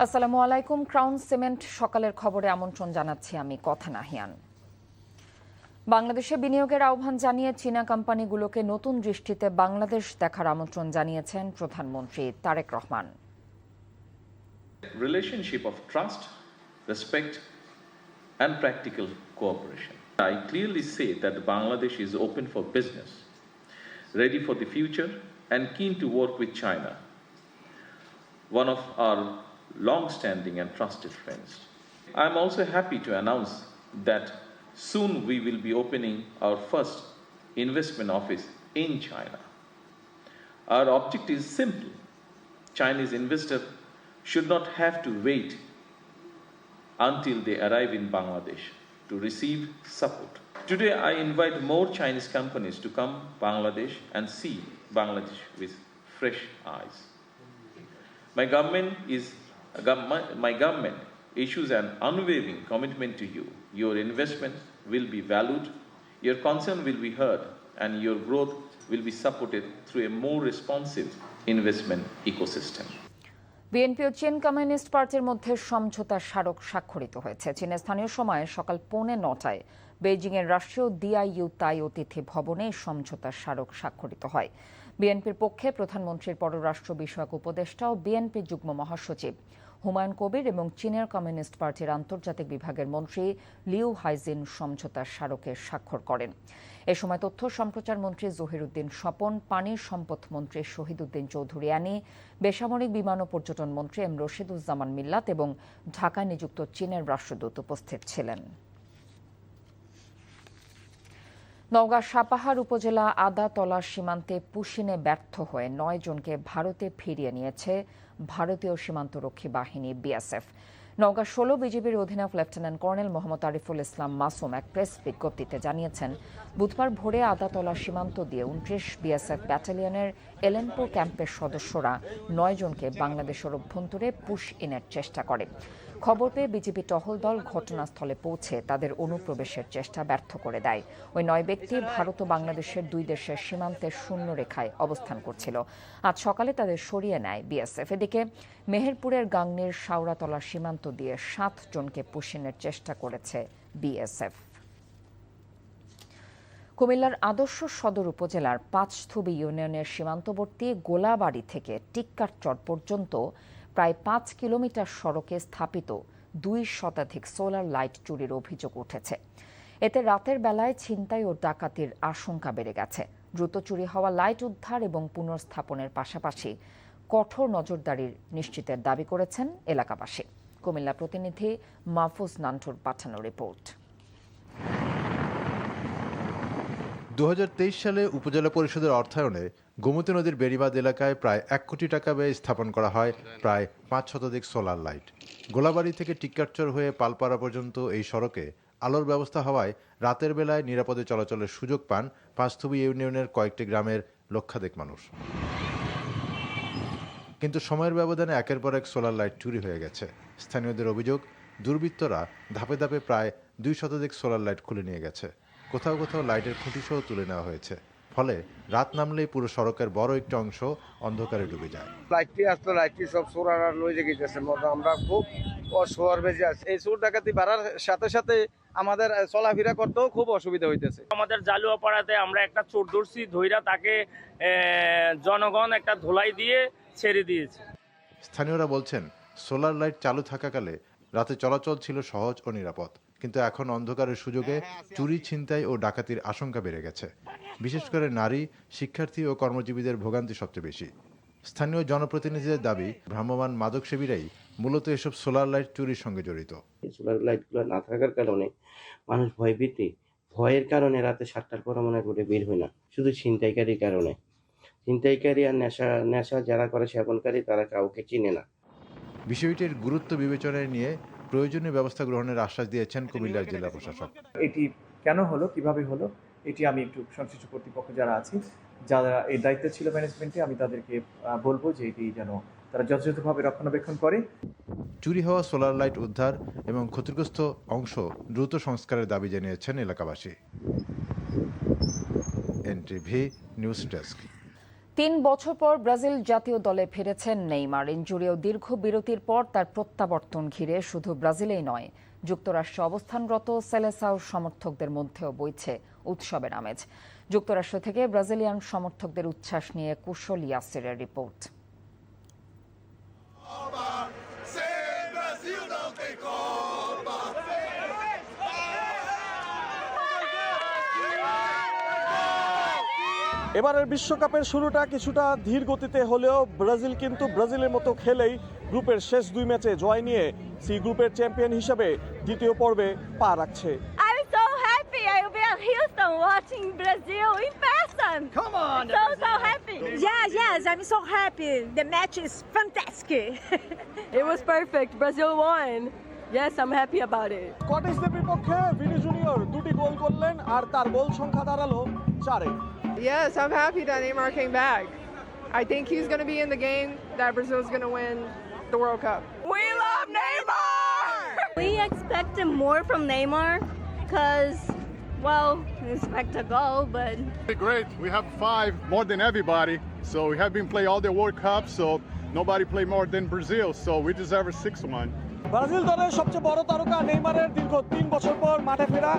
আসসালামু আলাইকুম। Crown cement সকালের খবরে আমন্ত্রণ জানাচ্ছি আমি কথা নাহিয়ান। বাংলাদেশে বিনিয়োগের আহ্বান জানিয়ে চীনা কোম্পানিগুলোকে নতুন দৃষ্টিতে বাংলাদেশ দেখার আমন্ত্রণ জানিয়েছেন প্রধানমন্ত্রী Tarique Rahman. Relationship of trust, respect and practical cooperation. I clearly say that Bangladesh is open for business, ready for the future and keen to work with China, one of our long-standing and trusted friends. I am also happy to announce that soon we will be opening our first investment office in China. Our objective is simple. Chinese investors should not have to wait until they arrive in Bangladesh to receive support. Today I invite more Chinese companies to come Bangladesh and see Bangladesh with fresh eyes. My government issues an unwavering commitment to you. Your investment will be valued, your concern will be heard, and your growth will be supported through a more responsive investment ecosystem. BNP ও চীন communist পার্টির মধ্যে সমঝোতা স্মারক স্বাক্ষরিত হয়েছে। চীনের স্থানীয় সময় সকাল 8:45 বেইজিংয়ের রাষ্ট্রীয় ডিআইইউ তাই অতিথি ভবনে সমঝোতা স্মারক স্বাক্ষরিত হয়। বিএনপির পক্ষে প্রধানমন্ত্রীর পররাষ্ট্র বিষয়ক উপদেষ্টা ও বিএনপি যুগ্ম মহাসচিব হুমায়ুন কবির এবং চীনের কমিউনিস্ট পার্টির আন্তর্জাতিক বিভাগের মন্ত্রী লিউ হাইজিন সমঝোতা স্মারকে স্বাক্ষর করেন। এ সময় তথ্য সম্প্রচার মন্ত্রী জহিরুদ্দিন স্বপন, পানি সম্পদ মন্ত্রী শহীদুদ্দিন চৌধুরী আনি, বেসামরিক বিমান ও পর্যটন মন্ত্রী এম রশিদুজ্জামান মিল্লাত এবং ঢাকায় নিযুক্ত চীনের রাষ্ট্রদূত উপস্থিত ছিলেন। নওগাঁ সাপাহার উপজেলা আদাতলা সীমান্তে পুশিনে ব্যর্থ হয়ে 9 জনকে ভারতে ফিরিয়ে নিয়েছে ভারতীয় সীমান্তরক্ষী বাহিনী বিএসএফ। নওগাঁ 16 বিজিবির অধিনায়ক লেফটেন্যান্ট কর্নেল মোহাম্মদ আরিফুল ইসলাম মাসুম এক প্রেস বিজ্ঞপ্তিতে জানিয়েছেন, বুধবার ভোরে আদাতলা সীমান্ত দিয়ে 29 বিএসএফ ব্যাটালিয়নের এলেনপো ক্যাম্পের সদস্যরা 9 জনকে বাংলাদেশের অভ্যন্তরে পুশ ইনের চেষ্টা করে। খবর পেয়ে বিজিবি টহল দল ঘটনাস্থলে পৌঁছে তাদের অনুপ্রবেশের চেষ্টা ব্যর্থ করে দেয়। ওই 9 ব্যক্তি ভারত ও বাংলাদেশের দুই দেশের সীমান্তের শূন্য রেখায় অবস্থান করছিল। আজ সকালে তাদের সরিয়ে নেয় বিএসএফ। এদিকে মেহেরপুরের গাংনীর শাওরাতলা সীমান্ত দিয়ে 7 জনকে পুশিনের চেষ্টা করেছে বিএসএফ। কুমিল্লার আদর্শ সদর উপজেলার পাঁচথুবি ইউনিয়নের সীমান্তবর্তী গোলাবাড়ি থেকে টিক্কারচর পর্যন্ত প্রায় 5 কিলোমিটার সড়কে স্থাপিত 2 শতাধিক সোলার লাইট চুরির অভিযোগ উঠেছে। এতে রাতের বেলায় ছিনতাই ও ডাকাতির আশঙ্কা বেড়ে গেছে। দ্রুত চুরি হওয়া লাইট উদ্ধার এবং পুনর্স্থাপনের পাশাপাশি কঠোর নজরদারির নিশ্চিতের দাবি করেছেন এলাকাবাসী। কুমিল্লা প্রতিনিধি মাহফুজ নান্টুর পাঠানো রিপোর্ট। 2023 সালে উপজেলা পরিষদের অর্থায়নে গোমতী নদীর বেড়িবাঁধ এলাকায় প্রায় 1 কোটি টাকা ব্যয়ে স্থাপন করা হয় প্রায় 5 শতাধিক সোলার লাইট। গোলাবাড়ি থেকে টিক্কারচর হয়ে পালপাড়া পর্যন্ত এই সড়কে আলোর ব্যবস্থা হওয়ায় রাতের বেলায় নিরাপদে চলাচলের সুযোগ পান পাঁচথুবি ইউনিয়নের কয়েকটি গ্রামের লক্ষাধিক মানুষ। কিন্তু সময়ের ব্যবধানে একের পর এক সোলার লাইট চুরি হয়ে গেছে। স্থানীয়দের অভিযোগ, দুর্বৃত্তরা ধাপে ধাপে প্রায় 2 শতাধিক সোলার লাইট খুলে নিয়ে গেছে। কোথাও কোথাও লাইটের খুঁটিসহ তুলে নেওয়া হয়েছে। ফলে রাত নামলেই পুরো সড়কের বড় একটি অংশ অন্ধকারে ডুবে যায়। লাইটটি আসলে লাইটটি সব চোরারা লয়ে গেছে। আমরা খুব অসহায় বেজে আছি। এই চোর ডাকাতি বাড়ার সাথে সাথে আমাদের চলাফেরা করতেও খুব অসুবিধা হইতেছে। আমাদের জালুয়াপাড়াতে আমরা একটা চোর ধরছি, ধইরা তাকে জনগণ একটা ধোলাই দিয়ে ছেড়ে দিয়েছে। স্থানীয়রা বলছেন, সোলার লাইট চালু থাকাকালে রাতে চলাচল ছিল সহজ ও নিরাপদ, কিন্তু এখন অন্ধকারের সুযোগে চুরি, ছিনতাই ও ডাকাতির আশঙ্কা বেড়ে গেছে। বিশেষ করে নারী, শিক্ষার্থী ও কর্মজীবীদের ভোগান্তি সবচেয়ে বেশি। স্থানীয় জনপ্রতিনিধিদের দাবি, ভ্রাম্যমাণ মাদক সেবীরাই মূলত এসব সোলার লাইট চুরির সঙ্গে জড়িত। সোলার লাইটগুলো না থাকার কারণে মানুষ ভয়ের কারণে রাতে 7টার পর মনে রোডে বের হয় না, শুধু ছিনতাইকারীর কারণে। ছিনতাইকারী আর নেশা যারা করে, সেবনকারী, তারা কাউকে চিনে না। বিষয়টির গুরুত্ব বিবেচনায় নিয়ে প্রয়োজনীয় ব্যবস্থা গ্রহণের আশ্বাস দিয়েছেন কুমিল্লার জেলা প্রশাসক। এটি কেন হলো, কিভাবে হলো, এটি আমি একটু সংশ্লিষ্ট কর্তৃপক্ষ যারা আছে, যারা এই দায়িত্ব ছিল ম্যানেজমেন্টে, আমি তাদেরকে বলবো যে এটি যেন তারা যথাযথভাবে রক্ষণাবেক্ষণ করে। চুরি হওয়া সোলার লাইট উদ্ধার এবং ক্ষতিগ্রস্ত অংশ দ্রুত সংস্কারের দাবি জানিয়েছেন এলাকাবাসী। NTV news desk. 3 বছর পর ব্রাজিল জাতীয় দলে ফিরেছেন নেইমার। ইনজুরি ও দীর্ঘ বিরতির পর তার প্রত্যাবর্তন ঘিরে শুধু ব্রাজিলেই নয়, যুক্তরাষ্ট্রে অবস্থানরত সেলেসাও সমর্থকদের মধ্যেও বইছে উৎসবের আমেজ। যুক্তরাষ্ট্র থেকে ব্রাজিলিয়ান সমর্থকদের উচ্ছ্বাস নিয়ে কুশল ইয়াসিরের রিপোর্ট। এবারের বিশ্বকাপের শুরুটা কিছুটা ধীর গতিতে হলেও ব্রাজিল কিন্তু ব্রাজিলের মতো খেলেই গ্রুপের শেষ 2 ম্যাচে জয় নিয়ে সি গ্রুপের চ্যাম্পিয়ন হিসেবে দ্বিতীয় পর্বে পা রাখছে। I'm so happy. I will be at Houston watching Brazil in person. Come on! So happy. Yes, I'm so happy. The match is fantastic. It was perfect. Brazil won. Yes, I'm happy about it. স্কটিশদের বিপক্ষে Vini junior 2টি গোল করলেন আর তার গোল সংখ্যা দাঁড়ালো 4-এ। Yes, I'm happy that Neymar came back. I think he's going to be in the game that Brazil's going to win the World Cup. We love Neymar! We expected more from Neymar because, well, we expect a goal, but... Great. We have 5 more than everybody. So we have been playing all the World Cups, so nobody played more than Brazil. So we deserve a 6-1. Brazil দলের সবচেয়ে বড় তারকা নেইমারের দীর্ঘ 3 বছর পর মাঠে ফেরা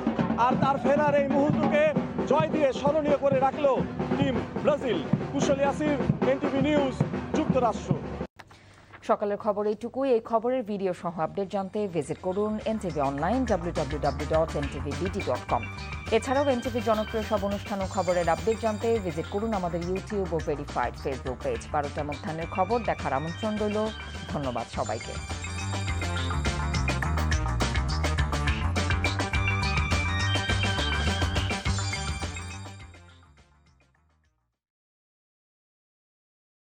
আর তার ফেরার এই মুহূর্তকে জয় দিয়ে স্মরণীয় করে রাখলো টিম ব্রাজিল। কুশল ইয়াসির, এনটিভি নিউজ, যুক্তরাষ্ট্র। সকালের খবর এইটুকুই। এই খবরের ভিডিও সহ আপডেট জানতে ভিজিট করুন এনটিভি অনলাইন www.ntvbt.com। এছাড়াও এনটিভি জনপ্রিয় সব অনুষ্ঠান ও খবরের আপডেট জানতে ভিজিট করুন আমাদের ইউটিউব ও ভেরিফাইড ফেসবুক পেজ। 12টার মধ্যাহ্নের খবর দেখার আমন্ত্রণ রইল। ধন্যবাদ সবাইকে।